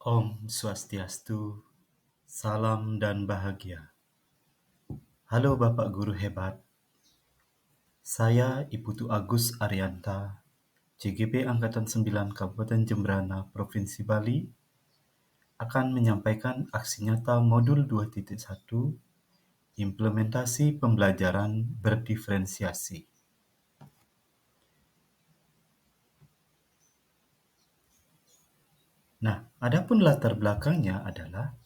Om Swastiastu, salam dan bahagia. Halo Bapak Guru hebat, saya Iputu Agus Arianta, CGP Angkatan 9 Kabupaten Jemberana, Provinsi Bali, akan menyampaikan aksi nyata Modul 2.1, Implementasi Pembelajaran Berdiferensiasi. Nah, adapun latar belakangnya adalah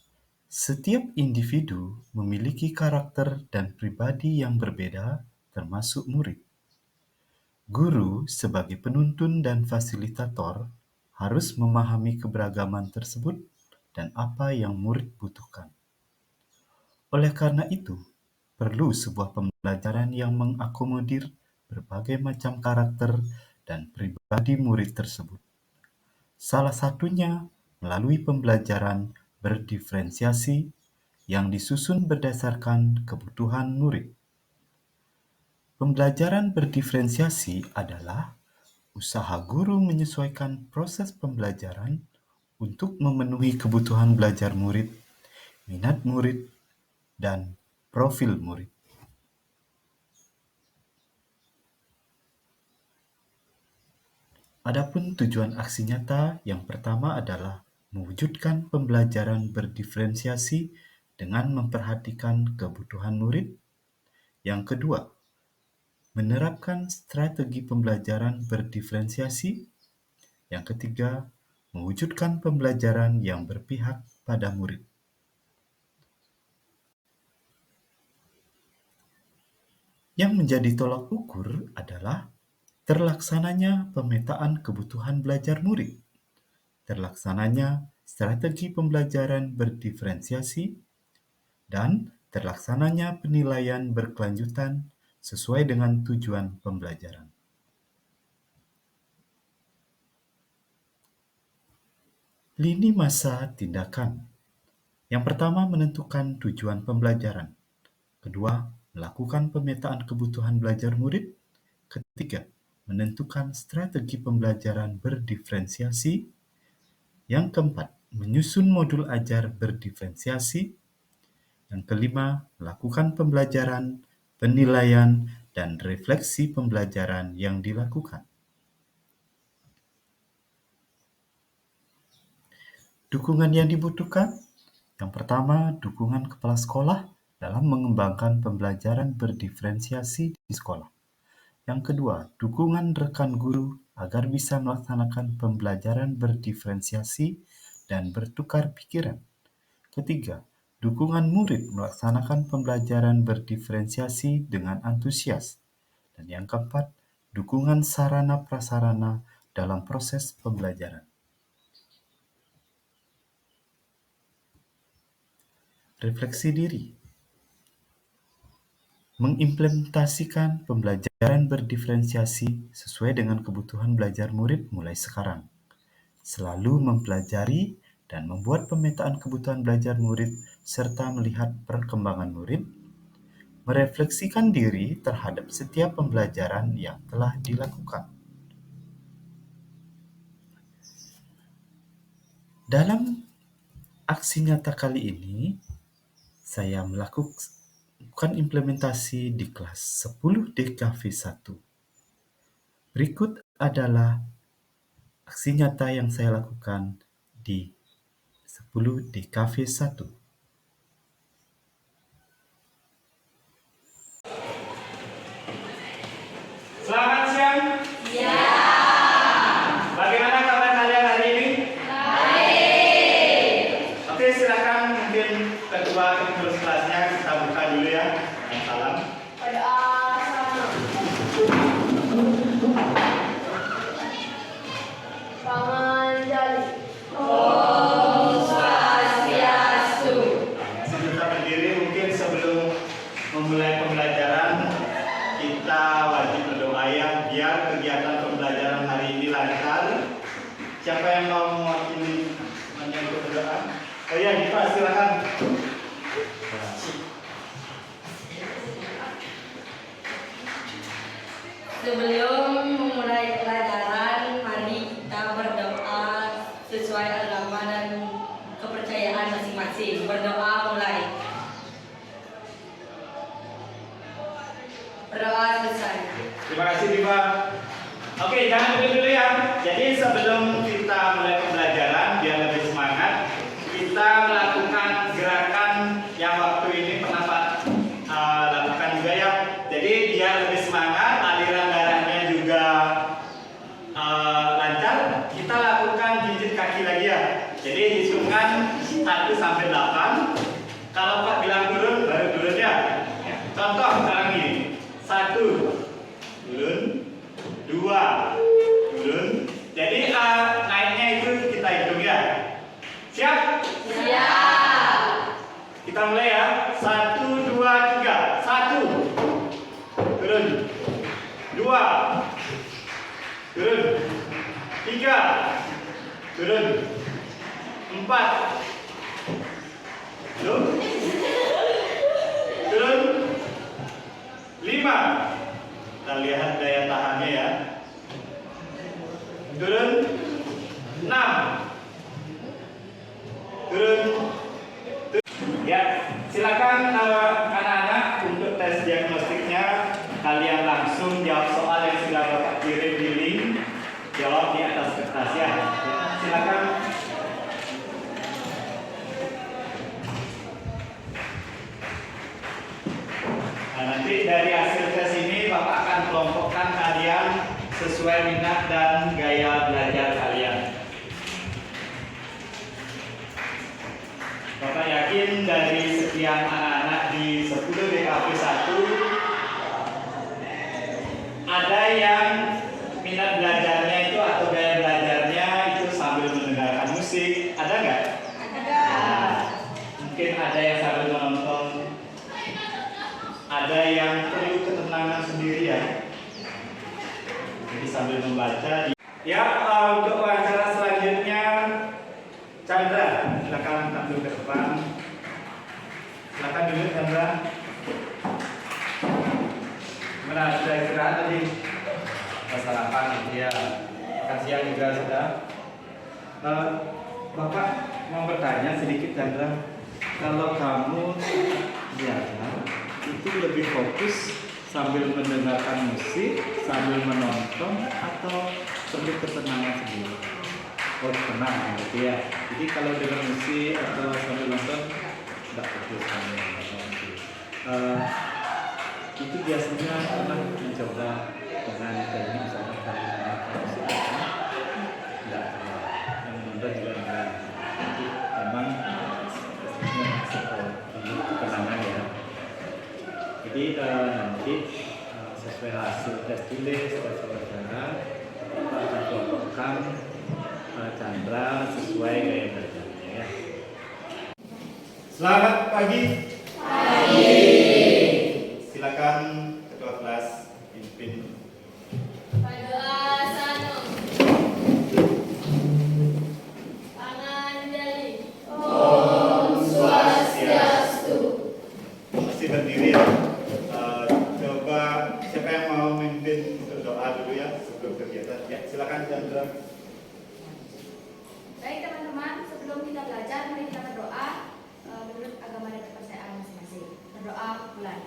setiap individu memiliki karakter dan pribadi yang berbeda, termasuk murid. Guru sebagai penuntun dan fasilitator harus memahami keberagaman tersebut dan apa yang murid butuhkan. Oleh karena itu, perlu sebuah pembelajaran yang mengakomodir berbagai macam karakter dan pribadi murid tersebut. Salah satunya melalui pembelajaran berdiferensiasi yang disusun berdasarkan kebutuhan murid. Pembelajaran berdiferensiasi adalah usaha guru menyesuaikan proses pembelajaran untuk memenuhi kebutuhan belajar murid, minat murid, dan profil murid. Adapun tujuan aksi nyata yang pertama adalah mewujudkan pembelajaran berdiferensiasi dengan memperhatikan kebutuhan murid. Yang kedua, menerapkan strategi pembelajaran berdiferensiasi. Yang ketiga, mewujudkan pembelajaran yang berpihak pada murid. Yang menjadi tolak ukur adalah terlaksananya pemetaan kebutuhan belajar murid, terlaksananya strategi pembelajaran berdiferensiasi, dan terlaksananya penilaian berkelanjutan sesuai dengan tujuan pembelajaran. Lini masa tindakan. Yang pertama, menentukan tujuan pembelajaran. Kedua, melakukan pemetaan kebutuhan belajar murid. Ketiga, menentukan strategi pembelajaran berdiferensiasi. Yang keempat, menyusun modul ajar berdiferensiasi. Yang kelima, melakukan pembelajaran, penilaian, dan refleksi pembelajaran yang dilakukan. Dukungan yang dibutuhkan. Yang pertama, dukungan kepala sekolah dalam mengembangkan pembelajaran berdiferensiasi di sekolah. Yang kedua, dukungan rekan guru agar bisa melaksanakan pembelajaran berdiferensiasi dan bertukar pikiran. Ketiga, dukungan murid melaksanakan pembelajaran berdiferensiasi dengan antusias. Dan yang keempat, dukungan sarana prasarana dalam proses pembelajaran. Refleksi diri. Mengimplementasikan pembelajaran berdiferensiasi sesuai dengan kebutuhan belajar murid mulai sekarang. Selalu mempelajari dan membuat pemetaan kebutuhan belajar murid serta melihat perkembangan murid, merefleksikan diri terhadap setiap pembelajaran yang telah dilakukan. Dalam aksi nyata kali ini, saya melakukan implementasi di kelas 10 DKV 1. Berikut adalah aksi nyata yang saya lakukan di 10 DKV 1. Selamat siang. Ya. Bagaimana kabar kalian hari ini? Baik. Oke, silakan mungkin ketua pengurus kelasnya kita buka dulu ya. Salam. Berdoa sama. Panganjali. Om Swastiastu. Masih kita berdiri, mungkin sebelum memulai pembelajaran kita wajib berdoa ya, biar kegiatan pembelajaran hari ini lancar. Siapa yang mau mewakili menyebut berdoa? Oh iya, Diva silakan. Sebelum memulai pelajaran, mari kita berdoa sesuai agama dan masing-masing. Berdoa mulai. Berdoa selesai. Terima kasih Diva. Oke, jangan dulu ya. Jadi sebelum kita mulai pembelajaran biar lebih semangat, kita melakukan gerakan yang waktu ini pernah Pak lakukan juga ya. Jadi biar lebih semangat, aliran darahnya juga lancar. Kita lakukan jinjit kaki lagi ya. Jadi hitungan 1 sampai 8. Kalau Pak bilang turun, baru turun ya. Contoh sekarang ini. 1 turun, 2 turun. Jadi naiknya itu kita hitung ya. Siap? Siap. Kita mulai ya. 1, 2, 3. 1 turun, 2 turun, 3 turun, 4 turun, 5. Kita lihat daya tahannya ya. Turun 6. Turun. Ya, silakan anak-anak untuk tes diagnostiknya kalian langsung jawab soal yang sudah Bapak kirim di link. Jawab di atas kertas ya. Silakan. Nah, nanti dari hasil tes ini Bapak akan kelompokkan kalian sesuai minat dan gaya belajar kalian. Bapak yakin dari sekian anak-anak di 10 DKV 1 ada yang minat belajarnya itu atau gaya belajarnya itu sambil mendengarkan musik, ada nggak? Ada. Mungkin ada yang sambil menonton. Ada yang perlu ketenangan sendiri ya. Jadi sambil membaca. Ya, untuk wawancara selanjutnya Chandra, silakan tampil ke depan. Silakan dulu Chandra. Gimana, sudah istirahat tadi? Sarapan ya. Makan siang juga sudah. Bapak mau bertanya sedikit Chandra. Kalau kamu belajar itu lebih fokus sambil mendengarkan musik, sambil menonton, atau perlu ketenangan sendiri? Oh, tenang gitu ya. Jadi kalau dengar musik atau sambil nonton tidak fokus sambil menonton musik. Itu biasanya pernah mencoba dengan teknik misalnya sambil mendengarkan musik tidak pernah. Yang menonton juga enggak. Jadi memang seperti ketenangan ya. Jadi nanti sesuai hasil tes tulis, tes wawancara, kita akan kelompokkan Chandra sesuai gaya belajarnya ya. Selamat pagi. Pagi. Silakan ketua kelas pimpin. Berdoa sano. Panganjali. Om Swastiastu. Masih berdiri ya. Coba siapa yang mau memimpin berdoa dulu ya sebelum kegiatan. Ya, silakan Chandra. Baik teman-teman, sebelum kita belajar, mari kita berdoa menurut agama dan kepercayaan masing-masing. Berdoa mulai.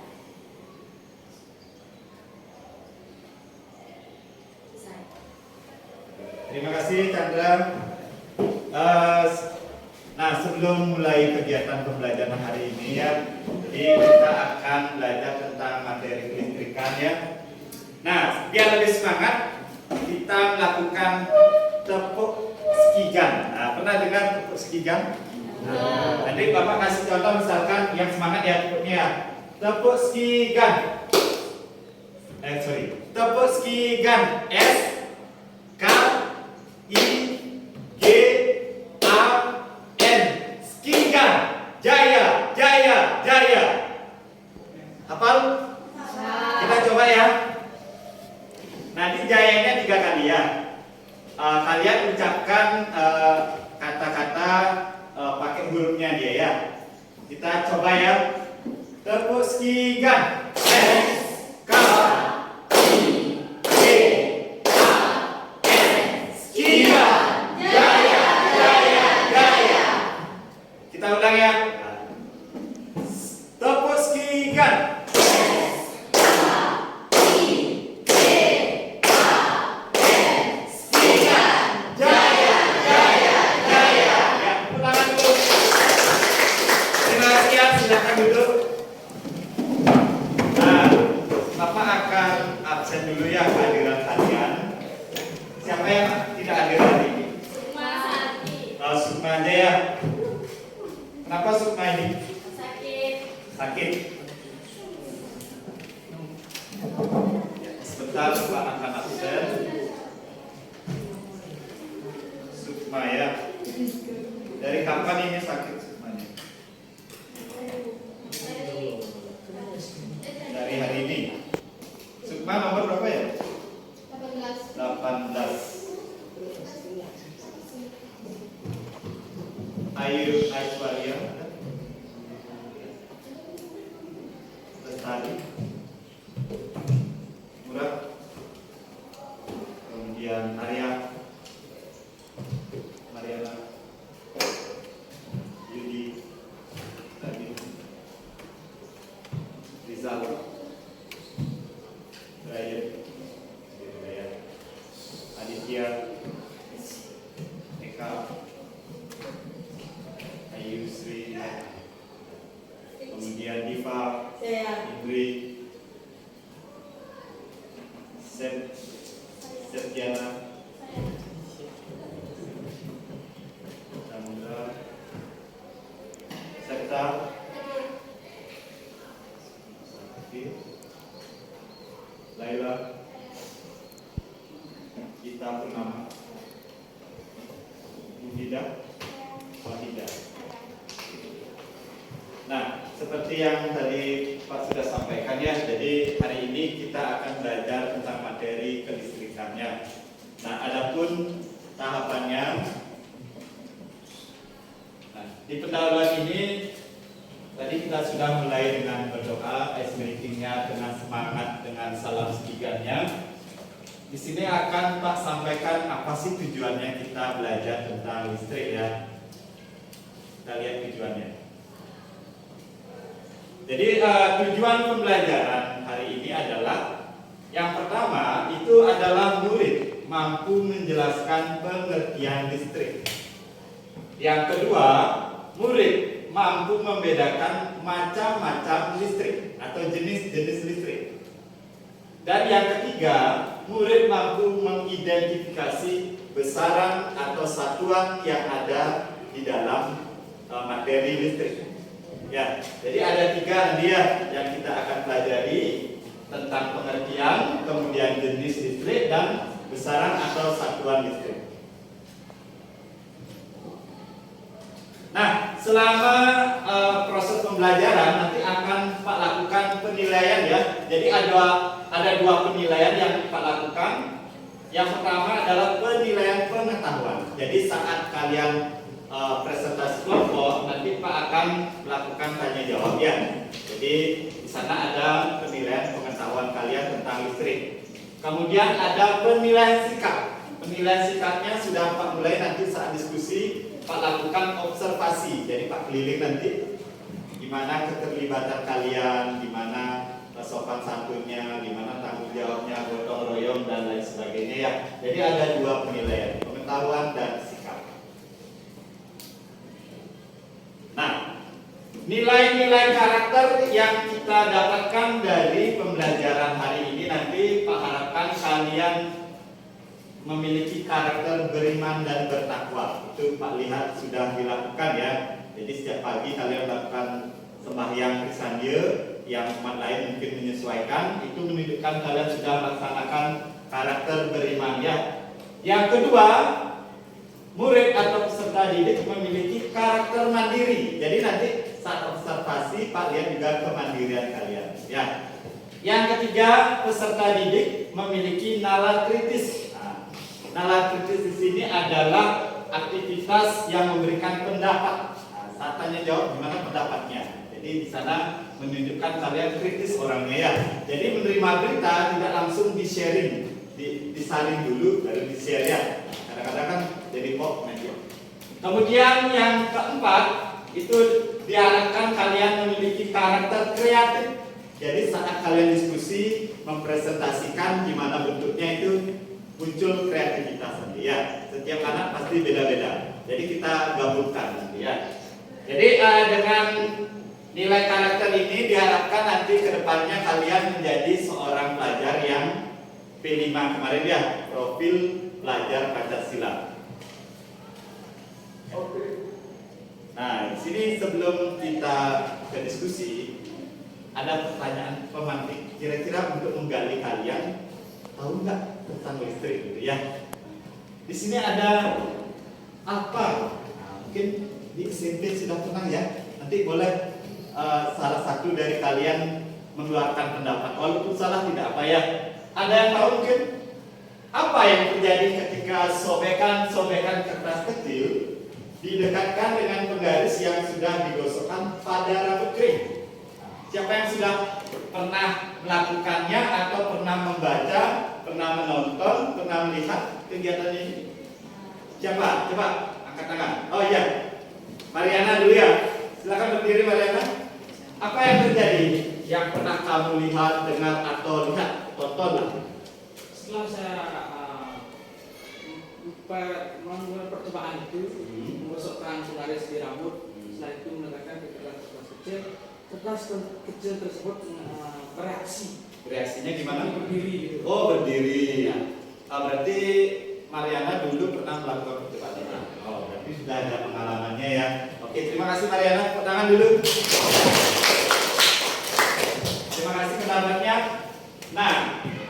Selesai. Terima kasih Chandra. Nah, sebelum mulai kegiatan pembelajaran hari ini ya, jadi kita akan belajar tentang materi kelistrikan ya. Nah, biar lebih semangat, kita melakukan tepuk skigan. Nah, pernah dengar tepuk skigan? Nanti Bapak kasih contoh misalkan yang semangat ya tepuknya ya. Tepuk skigan. Tepuk skigan. S K I G A N. Skigan. Jaya, jaya, jaya. Hafal? Kita coba ya. Nanti jayanya 3 kali ya. Kalian ucapkan kata-kata pakai hurufnya dia ya. Kita coba ya. Tepuk skigan. S K I G A N. Skigan. Jaya, jaya, jaya. Kita ulang ya. Kenapa Sukma ini? Sakit. Sakit? Sebentar, Pak akan absen. Sukma ya. Dari kapan ini sakit Sukmanya? Dari hari ini. Sukma nomor berapa ya? 18. 18. Ayu Aishwarya ada? Lestari Murad, kemudian Arya, Mariana, Yudi, tadi Rizal, Brian, Aditya, Eka, Ayu Sri, kemudian Diva, Indri, Septiana, Samudra, serta Laila, Gita Purnama, Muhida, Wahida. Nah, seperti yang tadi Pak sudah sampaikan ya, jadi hari ini kita akan belajar tentang materi kelistrikannya. Nah, adapun tahapannya, nah, di pendahuluan ini tadi kita sudah mulai dengan berdoa, ice breakingnya dengan semangat, dengan salam sekigannya. Di sini akan Pak sampaikan apa sih tujuannya kita belajar tentang listrik ya. Kita lihat tujuannya. Jadi tujuan pembelajaran hari ini adalah yang pertama itu adalah murid mampu menjelaskan pengertian listrik. Yang kedua, murid mampu membedakan macam-macam listrik atau jenis-jenis listrik. Dan yang ketiga, murid mampu mengidentifikasi besaran atau satuan yang ada di dalam materi listrik. Ya, jadi ada tiga dia yang kita akan pelajari tentang pengertian, kemudian jenis listrik dan besaran atau satuan listrik. Nah, selama proses pembelajaran nanti akan Pak lakukan penilaian ya. Jadi ada dua penilaian yang Pak lakukan. Yang pertama adalah penilaian pengetahuan. Jadi saat kalian presentasi kelompok nanti Pak akan melakukan tanya jawab ya. Jadi di sana ada penilaian pengetahuan kalian tentang listrik. Kemudian ada penilaian sikap. Penilaian sikapnya sudah Pak mulai nanti saat diskusi Pak lakukan observasi. Jadi Pak keliling nanti gimana keterlibatan kalian, gimana sopan santunnya, gimana tanggung jawabnya, gotong royong dan lain sebagainya ya. Jadi ada dua penilaian, pengetahuan dan sikap. Nah, nilai-nilai karakter yang kita dapatkan dari pembelajaran hari ini nanti Pak harapkan kalian memiliki karakter beriman dan bertakwa. Itu Pak lihat sudah dilakukan ya. Jadi setiap pagi kalian melakukan sembahyang Krisandye yang umat lain mungkin menyesuaikan, itu menunjukkan kalian sudah melaksanakan karakter beriman ya. Yang kedua, murid atau peserta didik memiliki karakter mandiri. Jadi nanti saat observasi Pak lihat juga kemandirian kalian ya. Yang ketiga, peserta didik memiliki nalar kritis. Nalar kritis di sini adalah aktivitas yang memberikan pendapat. Saat tanya jawab gimana pendapatnya. Jadi di sana menunjukkan kalian kritis orangnya ya. Jadi menerima berita tidak langsung di-sharing, disaring dulu baru di-share ya. Kadang-kadang kan jadi pop media. Kemudian yang keempat itu diharapkan kalian memiliki karakter kreatif. Jadi saat kalian diskusi mempresentasikan gimana bentuknya itu muncul kreativitas nanti ya. Setiap anak pasti beda-beda. Jadi kita gabungkan nanti ya. Jadi dengan nilai karakter ini diharapkan nanti kedepannya kalian menjadi seorang pelajar yang P5 kemarin ya, profil pelajar Pancasila. sini sebelum kita ke diskusi, ada pertanyaan pemantik. Kira-kira untuk menggali kalian, tahu nggak tentang listrik gitu ya? Di sini ada apa? Nah, mungkin di SMP sudah pernah ya. Nanti boleh salah satu dari kalian mengeluarkan pendapat. Walaupun salah tidak apa ya. Ada yang tahu mungkin apa yang terjadi ketika sobekan kertas kecil didekatkan dengan penggaris yang sudah digosokkan pada rambut kering? Siapa yang sudah pernah melakukannya atau pernah membaca, pernah menonton, pernah melihat kegiatan ini? Siapa? Coba angkat tangan. Oh iya, Mariana dulu ya. Silakan berdiri Mariana. Apa yang terjadi? Yang pernah kamu lihat, dengar atau lihat, tonton lah. Setelah saya membuat percobaan itu, menggosokkan penggaris di rambut, setelah itu meletakkan di kertas kecil. Kertas kecil tersebut bereaksi. Reaksinya gimana? Berdiri gitu. Oh, berdiri. Berarti Mariana dulu pernah melakukan percobaan ini. Oh, berarti sudah ada pengalamannya ya. Oke, terima kasih Mariana. Tepuk tangan dulu. Terima kasih pendapatnya. Nah,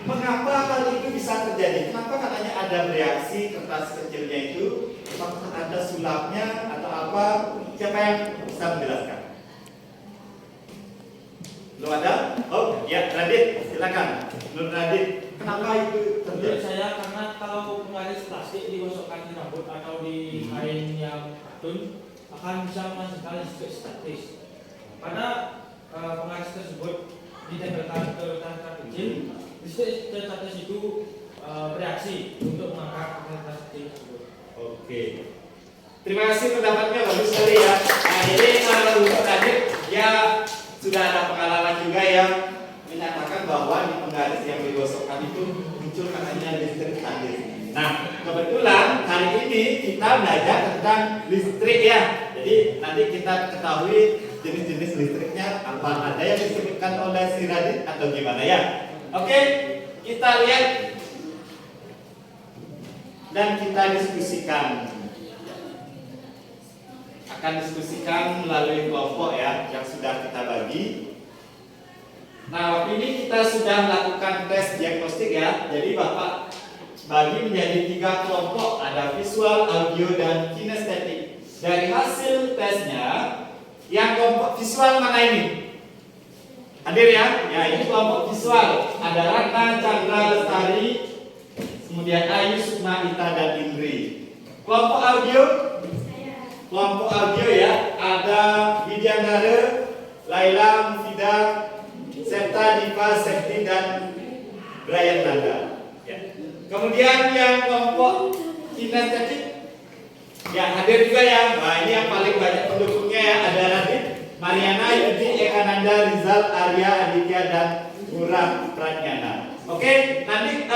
mengapa hal itu bisa terjadi? Kenapa katanya ada reaksi kertas kecilnya itu? Apakah ada sulapnya atau apa? Siapa yang bisa menjelaskan? Belum ada? Oh, ya, Radit, silakan. Nur Radit, kenapa itu Menurut terjadi? saya karena kalau penggaris plastik digosokkan di rambut atau di kain yang katun akan bisa menghasilkan listrik statis. Pada penggaris tersebut ditempelkan ke kertas kecil, listrik statis itu bereaksi untuk mengangkat kertas kecil tersebut. Oke. Terima kasih pendapatnya, bagus sekali ya. Nah, jadi untuk Radit, ya sudah ada pengalaman juga yang menyatakan bahwa di penggaris yang digosokkan itu muncul katanya listrik statis. Nah, kebetulan hari ini kita belajar tentang listrik ya. Jadi nanti kita ketahui jenis-jenis listriknya apa, ada yang disebutkan oleh si Radit atau gimana ya. Oke, kita lihat dan kita diskusikan. Akan diskusikan melalui kelompok ya yang sudah kita bagi. Nah, waktu ini kita sudah melakukan tes diagnostik ya. Jadi Bapak bagi menjadi 3 kelompok, ada visual, audio, dan kinestetik. Dari hasil tesnya, yang kelompok visual mana ini? Hadir ya? Ya, ini kelompok visual. Ada Ratna, Chandra, Lestari, kemudian Ayu, Sukma, Ita, dan Indri. Kelompok audio? Kelompok audio ya, ada Widyandara, Laila, Mufidah, Septa, Diva, Septi, dan Brian Nanda. Ya. Kemudian yang kelompok kinestetik, ya hadir juga ya. Nah, ini yang paling banyak pendukungnya ya, ada Radit, Mariana, Yudi, Ekananda, Rizal, Arya, Aditya, dan Murah Pratnyana. Oke, nanti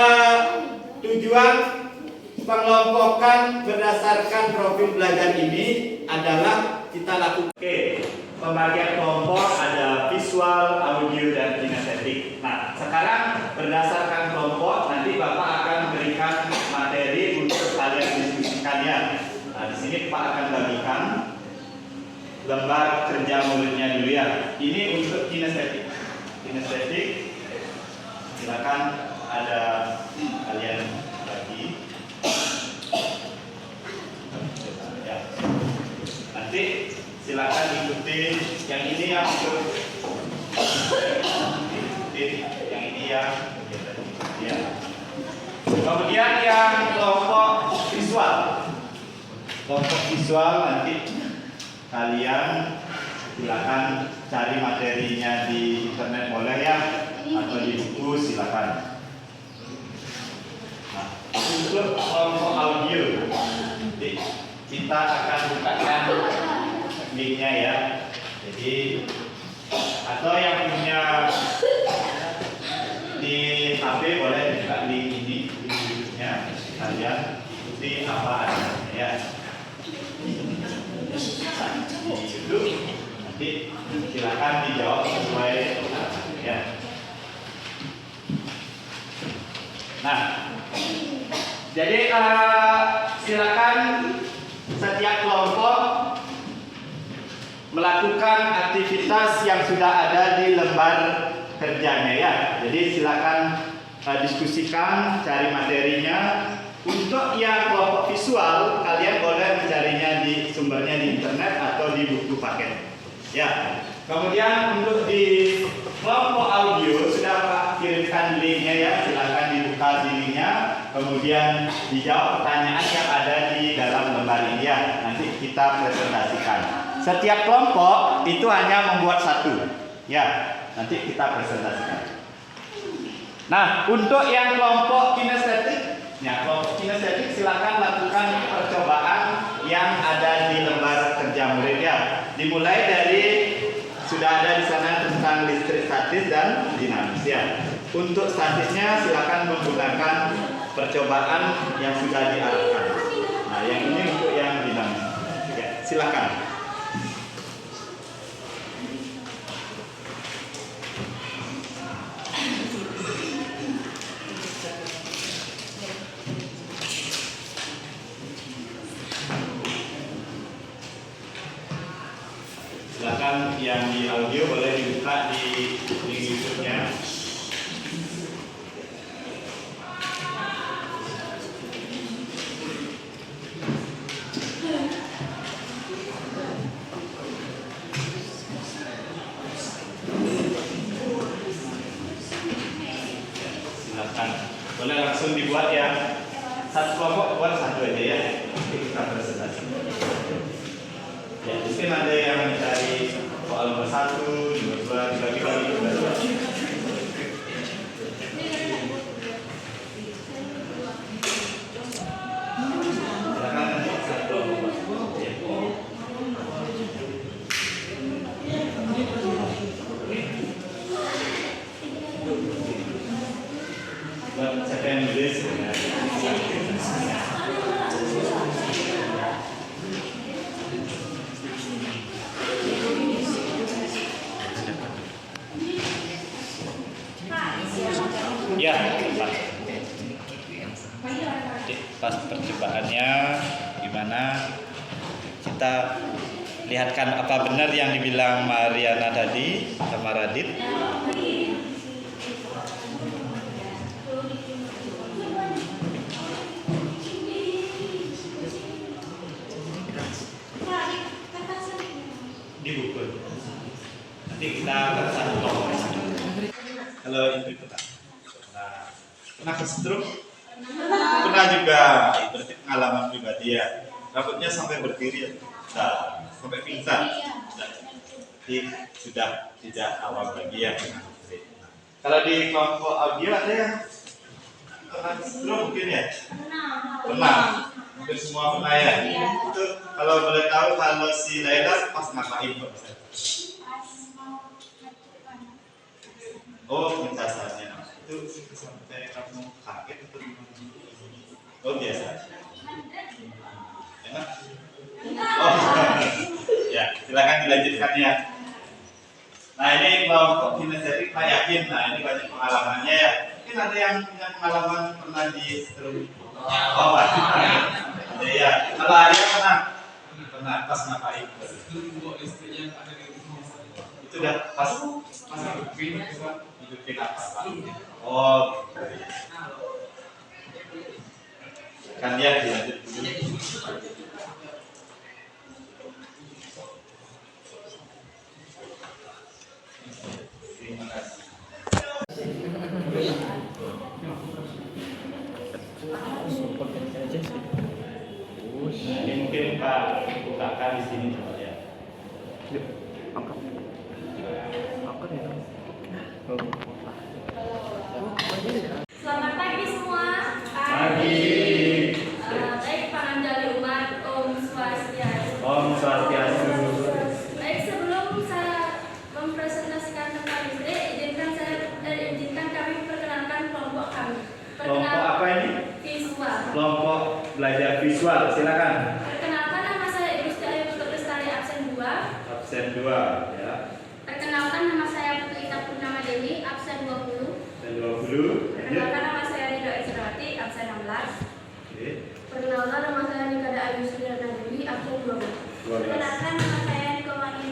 tujuan pengelompokan berdasarkan profil belajar ini adalah kita lakukan. Oke, pembagian kelompok ada visual, audio, dan kinestetik. Nah, sekarang berdasarkan kelompok nanti Bapak akan memberikan materi untuk kalian diskusikannya. Nah, di sini Pak akan bagikan lembar kerja muridnya dulu ya. Ini untuk kinestetik. Kinestetik, silakan ada kalian bagi. Ya. Nanti silakan ikuti yang ini ya, ikuti yang ini ya. Ya. Kemudian yang kelompok visual. Kelompok visual nanti kalian silakan cari materinya di internet boleh ya, atau di buku silakan. Nah, untuk kelompok audio, kita akan bukakan linknya ya. Jadi atau yang punya di HP boleh buka link ini di YouTube-nya, kalian ikuti apa adanya ya. Di YouTube nanti silakan dijawab sesuai ya. Nah, jadi silakan setiap kelompok melakukan aktivitas yang sudah ada di lembar kerjanya ya. Jadi silakan diskusikan, cari materinya. Untuk yang kelompok visual, kalian boleh mencarinya di sumbernya di internet atau di buku paket. Ya. Kemudian untuk di kelompok audio sudah Pak kirimkan linknya ya, silakan dibuka di linknya. Kemudian dijawab pertanyaan yang ada di dalam lembar ini ya. Nanti kita presentasikan. Setiap kelompok itu hanya membuat satu. Ya, nanti kita presentasikan. Nah, untuk yang kelompok kinestetik, ya kelompok kinestetik silakan lakukan percobaan yang ada di lembar kerja murid ya. Dimulai dari sudah ada di sana tentang listrik statis dan dinamis ya. Untuk statisnya silakan menggunakan percobaan yang sudah diarahkan. Nah, yang ini untuk yang dinamis. Ya, silakan. Silakan yang di audio boleh dibuka di link YouTube-nya. Silakan, boleh langsung dibuat ya. Satu kelompok buat satu aja ya. Nanti kita presentasi. Ya, mungkin ada yang mencari soal nomor 1, nomor 2, dibagi-bagi. Silakan nanti satu kelompok. Ya. Buat siapa yang nulis ya. Ya, Pak. Pas percobaannya gimana? Kita lihatkan apa benar yang dibilang Mariana tadi sama Radit. Di buku. Nanti kita satu kelompok. Kalau itu pernah. Pernah kesetrum? Pernah juga. Itu berarti pengalaman pribadi ya. Rambutnya sampai berdiri ya. Nah, sampai pingsan. Nah, jadi sudah tidak awam lagi ya. Kalau di kelompok audio ada yang pernah kesetrum mungkin ya? Pernah. Hampir semua pernah ya. Itu kalau boleh tahu kalau si Laila pas ngapain Pak? Oh, pencasannya itu sampai kamu kaget atau gimana? Oh, biasa. Enak? Oh, ya, silakan dilanjutkan ya. Nah, ini kelompok kinestetik Pak yakin. Nah, ini banyak pengalamannya ya. Mungkin ada yang punya pengalaman pernah di setrum. Oh, ada ya. Kalau ada pernah pas ngapain? Itu udah pas hidupin apa Pak? Oh, kan dia dilanjut dulu. Terima kasih. Ini mungkin Pak bukakan di sini coba ya. Angkat ya. Selamat pagi semua. Pagi. Baik, Pak Anjali Umat, Om Swastiastu. Om Swastiastu. Baik, sebelum saya mempresentasikan tentang listrik, izinkan kami perkenalkan kelompok kami. Kelompok apa ini? Visual. Kelompok belajar visual, silakan. Perkenalkan, nama saya Ibu Ayu Putri Lestari, absen 2. Absen 2 ya. Perkenalkan, nama saya Putri Ita Purnama Dewi, absen 20. Absen 20. Perkenalkan, nama saya Ridho Esrawati, absen 16. Oke. Perkenalkan, nama saya Nikada Ayu Suryana Dewi, absen 12. 12. Perkenalkan, nama saya Niko Wahyu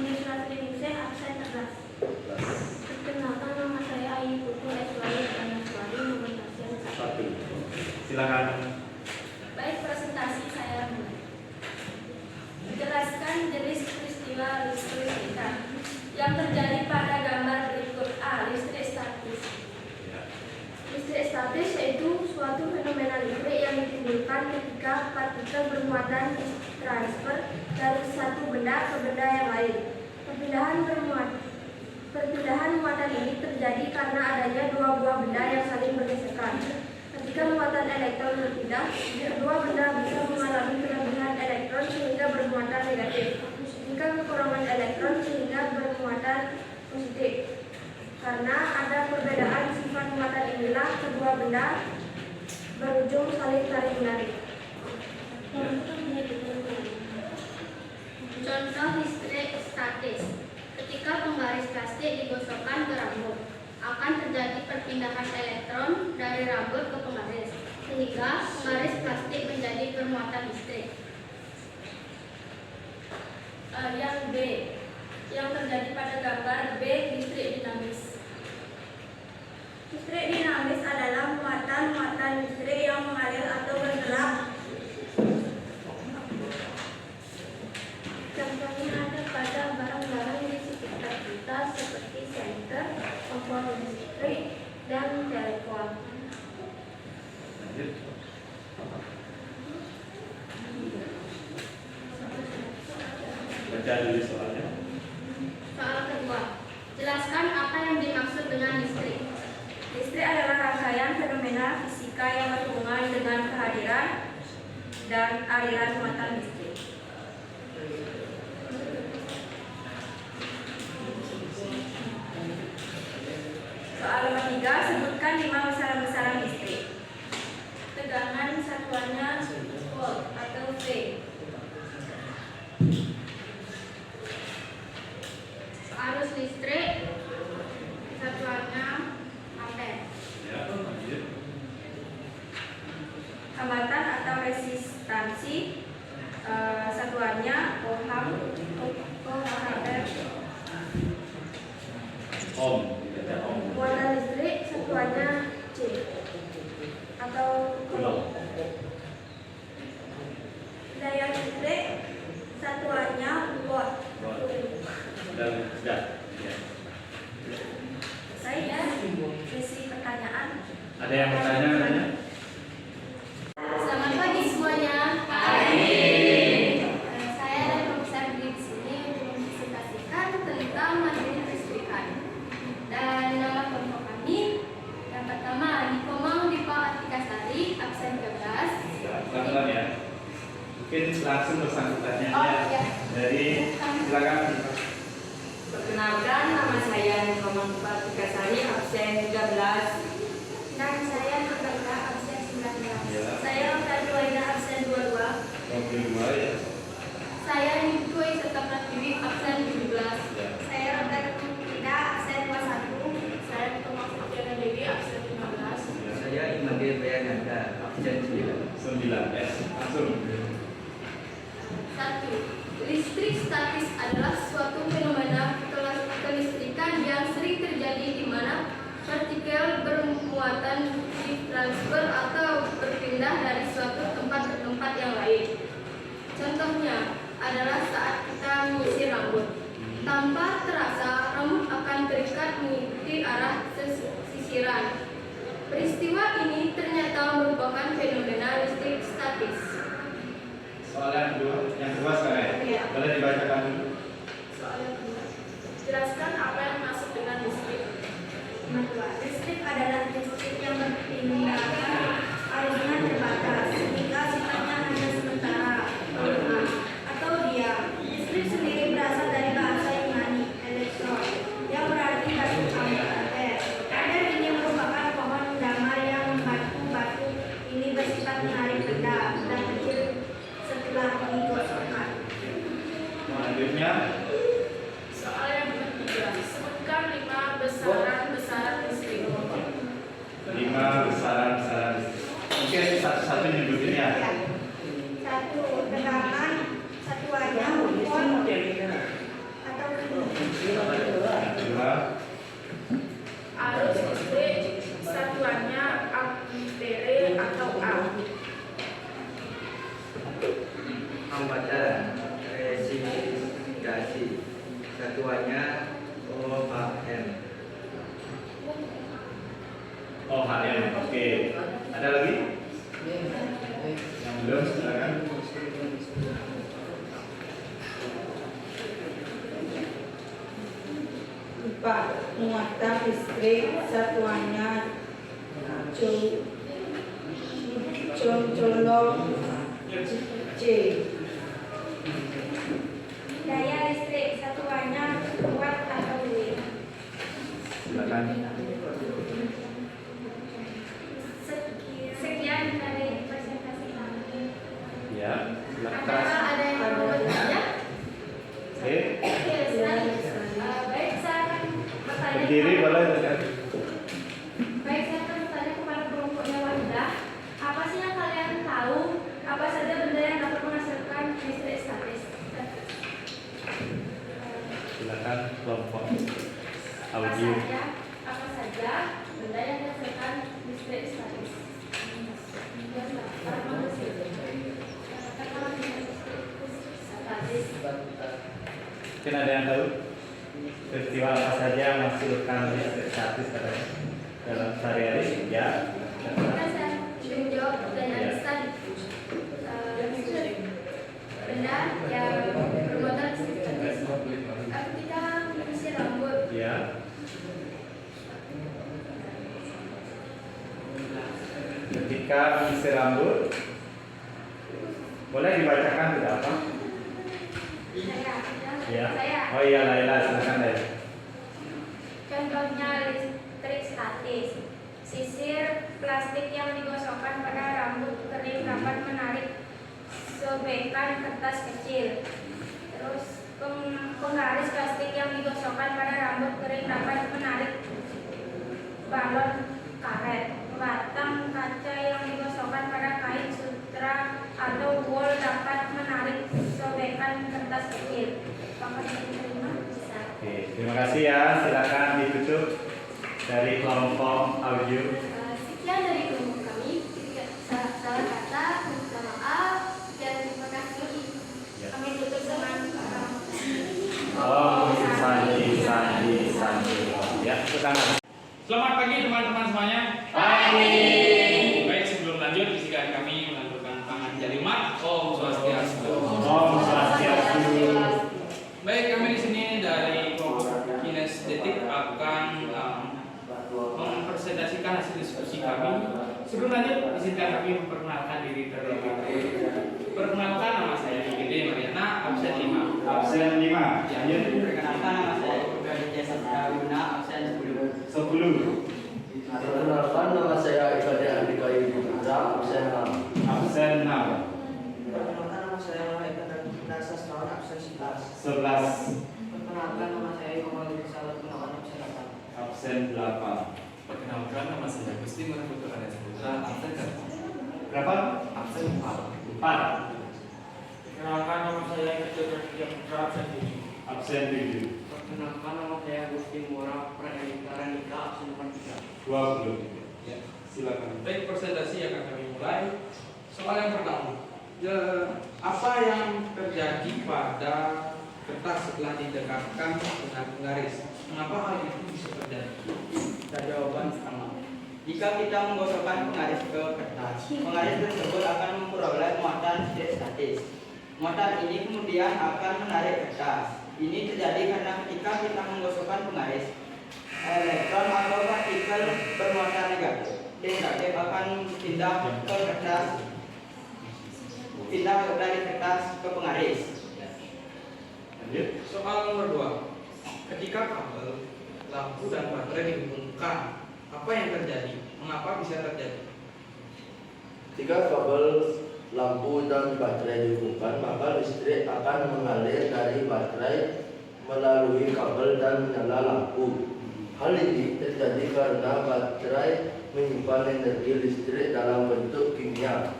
partikel bermuatan transfer dari satu benda ke benda yang lain. Perpindahan muatan ini terjadi karena adanya dua buah benda yang saling bergesekan. Ketika muatan elektron berpindah, kedua benda bisa mengalami kelebihan elektron sehingga bermuatan negatif, jika kekurangan elektron sehingga bermuatan positif. Karena ada perbedaan sifat muatan inilah kedua benda berujung saling tarik menarik. Contoh listrik statis. Ketika penggaris plastik digosokkan ke rambut, akan terjadi perpindahan elektron dari rambut ke penggaris, sehingga penggaris plastik menjadi bermuatan listrik. Yang B, yang terjadi pada gambar B, listrik dinamis. Listrik dinamis adalah muatan listrik yang mengalir atau bergerak. Contohnya ada pada barang-barang di sekitar kita seperti senter, kompor listrik, dan telepon. Baca dulu soalnya. Soal kedua, jelaskan apa yang dimaksud dengan listrik. Listrik adalah rangkaian fenomena fisika yang berhubungan dengan kehadiran dan aliran muatan listrik. Soal nomor 3, sebutkan 5 besaran-besaran listrik. Tegangan satuannya volt atau V. Arus listrik satuannya ampere. Hambatan atau resistansi satuannya ohm. Muatan listrik satuannya C atau coulomb. Daya listrik satuannya watt. Dan sudah. Saya isi pertanyaan. Ada yang bertanya? Selamat pagi semuanya. Saya dan Profesor di sini untuk mempresentasikan tentang materi kelistrikan. Dan nama kelompok kami yang pertama Nikomang Dipa Atikasari, absen 13. Pelan-pelan ya. Mungkin langsung bersangkutannya ya. dari silakan. Perkenalkan, nama saya Nikomang Dipa Atikasari, absen 13. Dan saya Nurbaika, absen 19. Ya. Saya Oktavi Waida, absen 22. Oke, dua ya. Saya Nidui Serta Pratiwi, absen 17. Ya. Saya Roberta Tidak, absen 21. Saya Nikomang Setiana Dewi, absen 15. Saya Imade Bayananda, absen 9. 9 ya. Langsung. 1. Listrik statis adalah suatu fenomena kelistrikan yang sering terjadi di mana partikel bermuatan ditransfer atau berpindah dari suatu tempat ke tempat yang lain. Contohnya adalah saat kita menyisir rambut. Tanpa terasa, rambut akan terikat mengikuti arah sisiran. Peristiwa ini ternyata merupakan fenomena listrik statis. Soal yang kedua sekarang ya. Iya. Boleh dibacakan dulu. Soal yang kedua. Jelaskan apa yang masuk dengan listrik. Nomor 2. Listrik adalah listrik yang berpindahan arusnya terbatas sehingga sifatnya hanya sementara atau diam. Listrik sendiri berasal dari bahasa Yunani elektron yang berarti batu ampere. Ampere ini merupakan pohon damar yang batu ini bersifat menarik benda kecil setelah digosokkan. Selanjutnya Soal yang ketiga, sebutkan 5 besaran listrik. 5 besaran-besaran listrik. Mungkin satu-satu nyebutin ya. 1. Tegangan satuannya volt atau Kedua, Arus listrik satuannya ampere atau A. Hambatan resistansi satuannya OHM. OHM. Oke. Ada lagi? Yang belum silakan. Empat, muatan listrik satuannya colong C. Daya listrik satuannya watt atau W. Silakan. Sekian dari presentasi kami. Ya, Apakah silakan. ada yang mau bertanya? Oke. Oke, silakan. Baik, saya akan bertanya. Berdiri boleh. Baik, saya akan bertanya kepada kelompoknya Wanda. Apa sih yang kalian tahu? Apa saja benda yang dapat menghasilkan listrik statis? Silakan kelompok audio. Apa saja benda yang menghasilkan listrik statis? Statis. Mungkin ada yang tahu peristiwa apa saja yang menghasilkan listrik statis katanya dalam sehari-hari? Ya. Kita saya menjawab pertanyaan tadi. Benda yang bermuatan listrik statis. Ketika menyisir rambut, Ya. Ketika menyisir rambut, boleh dibacakan tidak apa? saya. Oh iya, Laila, silakan Laila. Contohnya listrik statis. Sisir plastik yang digosokkan pada rambut kering dapat menarik sobekan kertas kecil. Terus penggaris plastik yang digosokkan pada rambut kering dapat menarik balon karet. Batang kaca yang digosokkan pada kain sutra atau wol dapat menarik sobekan kertas kecil. Apakah diterima? Bisa. Oke, terima kasih ya. Silakan ditutup dari kelompok audio. Sekian dari kelompok kami. Salah kata, minta maaf, dan terima kasih. Ya. Kami tutup dengan Oh, Sandi. Ya, silakan. Selamat pagi teman-teman semuanya. Pagi. Baik, sebelum lanjut izinkan kami melanturkan tangan jalimat. Om Swastiastu. Om Swastiastu. Baik, kami di sini dari kelompok kinestetik akan mempresentasikan hasil diskusi kami. Sebelum lanjut, izinkan kami memperkenalkan diri terlebih dahulu. Perkenalkan, nama saya Gede Mariana, absen 5. Absen 5. Ya, Perkenalkan, nama saya Ibrahim Jasa Guna, absen 10. 10. Perkenalkan, nama saya Ibadah Andika Ibu Putra, absen 6. Absen 6. Perkenalkan, nama saya Maheka dan Sastrawan, absen 11. 11. Perkenalkan, nama saya Muhammad Salat Gunawan, absen 8. Absen 8. Perkenalkan, nama saya Gusti Manaputra Ganes Putra, absen 4. Berapa? Absen 4. 4. Perkenalkan, nama saya Ketua Kerja Putra, absen 7. Absen 7. Perkenalkan, nama saya Gusti Murah Pranika, absen 43. 20. Ya, silakan. Baik, presentasi akan kami mulai. Soal yang pertama, apa yang terjadi pada kertas setelah didekatkan dengan penggaris? Mengapa hal itu bisa terjadi? Jawaban pertama. Jika kita menggosokkan penggaris ke kertas, penggaris tersebut akan memperoleh muatan listrik statis. Muatan ini kemudian akan menarik kertas. Ini terjadi karena ketika kita menggosokkan penggaris, elektron atau partikel bermuatan negatif akan pindah ke kertas, pindah dari kertas ke penggaris. Lanjut. Soal nomor 2, ketika kabel, lampu dan baterai dihubungkan, apa yang terjadi? Mengapa bisa terjadi? Jika kabel, lampu, dan baterai dihubungkan, maka listrik akan mengalir dari baterai melalui kabel dan menyala lampu. Hal ini terjadi karena baterai menyimpan energi listrik dalam bentuk kimia.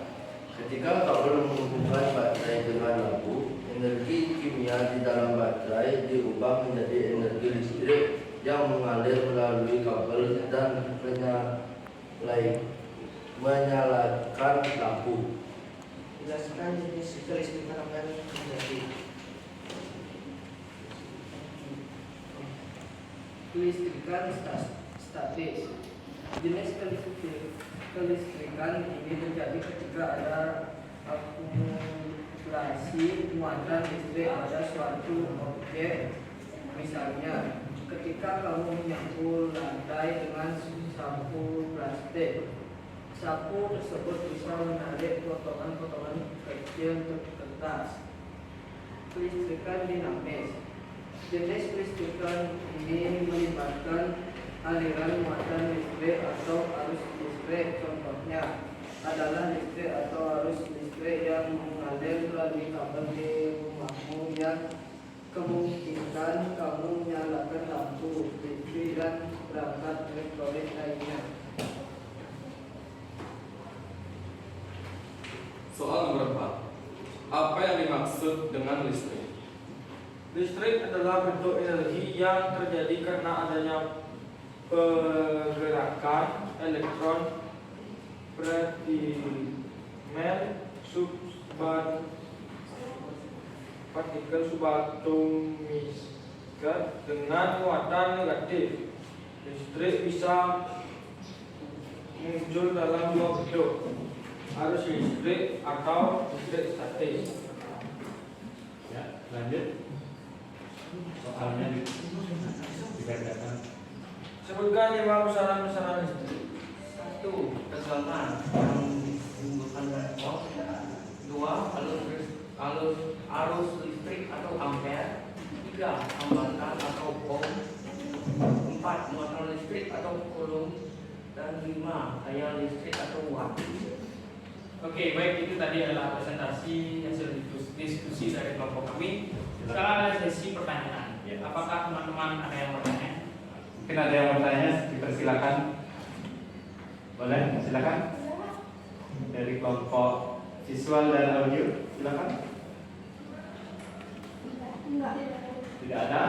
Ketika kabel menghubungkan baterai dengan lampu, energi kimia di dalam baterai diubah menjadi energi listrik yang mengalir melalui kabel dan menyalakan lampu. Jelaskan jenis kelistrikan apa yang terjadi. Kelistrikan statis. Jenis kelistrikan ini terjadi ketika ada akumulasi muatan listrik pada suatu objek. Misalnya, ketika kamu menyapu lantai dengan sapu plastik, sapu tersebut bisa menarik potongan-potongan kecil ke kertas. Kelistrikan dinamis. Jenis kelistrikan ini melibatkan aliran muatan listrik atau arus listrik. Contohnya adalah listrik atau arus listrik yang mengalir melalui kabel di rumahmu yang kemungkinan kamu menyalakan lampu, TV, dan perangkat elektronik lainnya. Soal nomor 4. Apa yang dimaksud dengan listrik? Listrik adalah bentuk energi yang terjadi karena adanya pergerakan elektron partikel subatomika dengan muatan negatif. Listrik bisa muncul dalam dua bentuk, arus listrik atau listrik statis. Ya, lanjut. Soalnya dikatakan. Sebutkan 5 besaran listrik. 1. Tegangan yang ditimbulkan volt. 2. Arus listrik atau ampere. 3. Hambatan atau ohm. 4. Muatan listrik atau coulomb. Dan 5. Daya listrik atau watt. Oke, baik, itu tadi adalah presentasi hasil diskusi dari kelompok kami. Sekarang ada sesi pertanyaan. Apakah teman-teman ada yang bertanya? Mungkin ada yang bertanya, dipersilakan. Boleh, silakan. Dari kelompok visual dan audio, silakan. Tidak ada.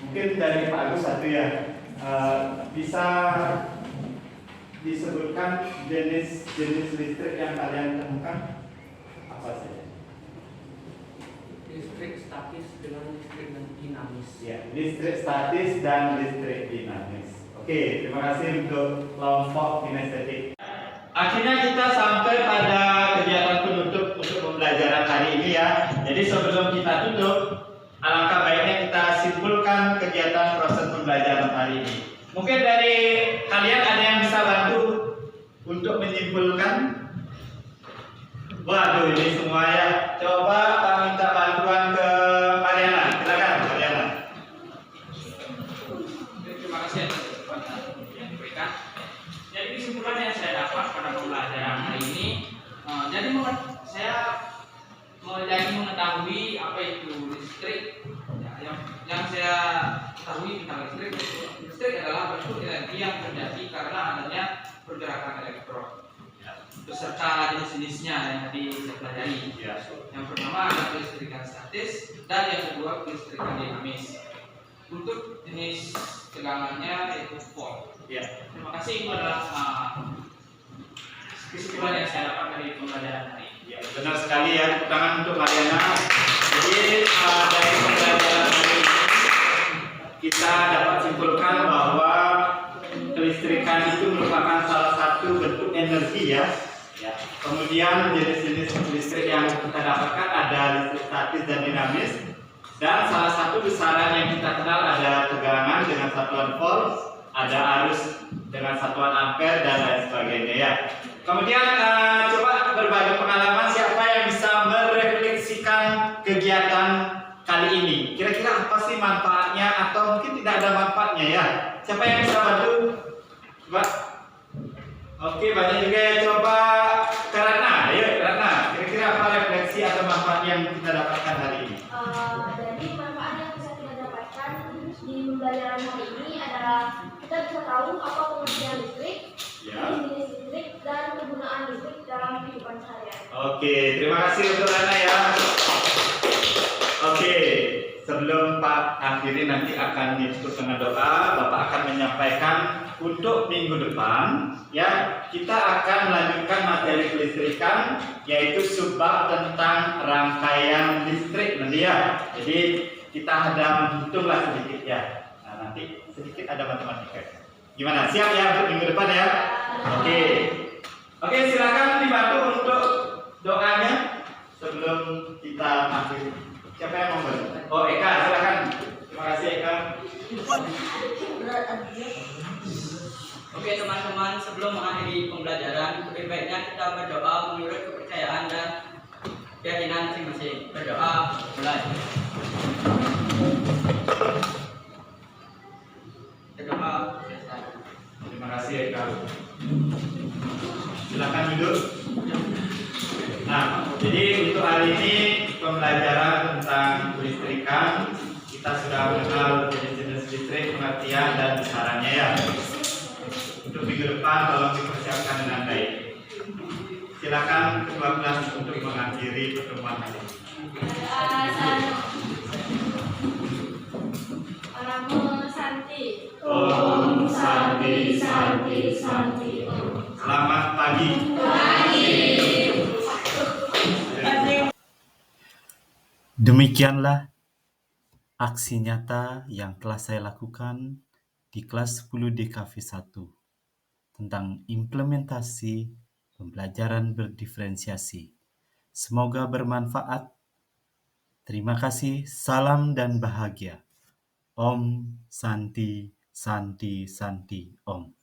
Mungkin dari Pak Agus satu ya. Bisa disebutkan jenis listrik yang kalian temukan apa saja? Listrik statis dengan listrik dinamis. Ya, listrik statis dan listrik dinamis. Oke, terima kasih untuk kelompok kinestetik. Akhirnya kita sampai pada kegiatan penutup untuk pembelajaran hari ini ya. Jadi sebelum kita tutup, alangkah baiknya kita simpulkan kegiatan proses pembelajaran hari ini. Mungkin dari kalian ada yang bisa bantu untuk menyimpulkan? Waduh, ini semua ya. Coba kita minta bantuan ke Mariana. Silakan, Mariana. Terima kasih atas kesempatan yang diberikan. Jadi kesimpulan yang saya dapat pada pembelajaran hari ini, jadi saya jadi mengetahui apa itu listrik. Ya, yang saya ketahui tentang listrik adalah bentuk energi yang terjadi karena adanya pergerakan elektron beserta jenis-jenisnya yang tadi saya pelajari. Yang pertama adalah kelistrikan statis dan yang kedua kelistrikan dinamis. Untuk jenis tegangannya yaitu volt. Terima kasih, itu adalah kesimpulan yang saya dapat dari pembelajaran hari ini. Benar sekali ya, tepuk tangan untuk Mariana. Jadi dari pembelajaran hari ini kita dapat simpulkan bahwa kelistrikan itu merupakan salah satu bentuk energi ya. Kemudian jenis-jenis listrik yang kita dapatkan ada listrik statis dan dinamis. Dan salah satu besaran yang kita kenal ada tegangan dengan satuan volt, ada arus dengan satuan ampere dan lain sebagainya ya. Kemudian coba berbagi pengalaman siapa yang bisa merefleksikan kegiatan kali ini. Kira-kira apa sih manfaatnya atau mungkin tidak ada manfaatnya ya? Siapa yang bisa bantu? Coba. Oke, banyak juga ya. Coba ke Ratna. Ayo Ratna, kira-kira apa refleksi atau manfaat yang kita dapatkan hari ini? Jadi manfaat yang bisa kita dapatkan di pembelajaran hari ini adalah kita bisa tahu apa pengertian listrik, jenis listrik, dan kegunaan listrik dalam kehidupan sehari-hari. Oke, terima kasih untuk Ratna ya. Oke, sebelum Pak akhiri nanti akan ditutup dengan doa, Bapak akan menyampaikan untuk minggu depan ya, kita akan melanjutkan materi kelistrikan yaitu subbab tentang rangkaian listrik nanti ya. Jadi kita ada menghitunglah sedikit ya. Nah, nanti sedikit ada matematika. Gimana? Siap ya untuk minggu depan ya? Oke. Oke, silakan dibantu untuk doanya sebelum kita masuk. Siapa yang mau bantu? Oh, Eka, silakan. Terima kasih Eka. Oke teman-teman, sebelum mengakhiri pembelajaran, lebih baiknya kita berdoa menurut kepercayaan dan keyakinan masing-masing. Berdoa, mulai. Berdoa, selesai. Terima kasih Eka. Silakan duduk. Nah, jadi untuk hari ini pembelajaran tentang kelistrikan, kita sudah mengenal jenis-jenis listrik, pengertian dan besarannya ya. Untuk minggu depan tolong dipersiapkan dengan baik. Silakan ketua kelas untuk mengakhiri pertemuan hari ini. Namo Santi. Om Santi Santi Santi. Selamat pagi. Demikianlah aksi nyata yang telah saya lakukan di kelas 10 DKV 1 tentang implementasi pembelajaran berdiferensiasi. Semoga bermanfaat. Terima kasih, salam dan bahagia. Om Santi Santi Santi Om.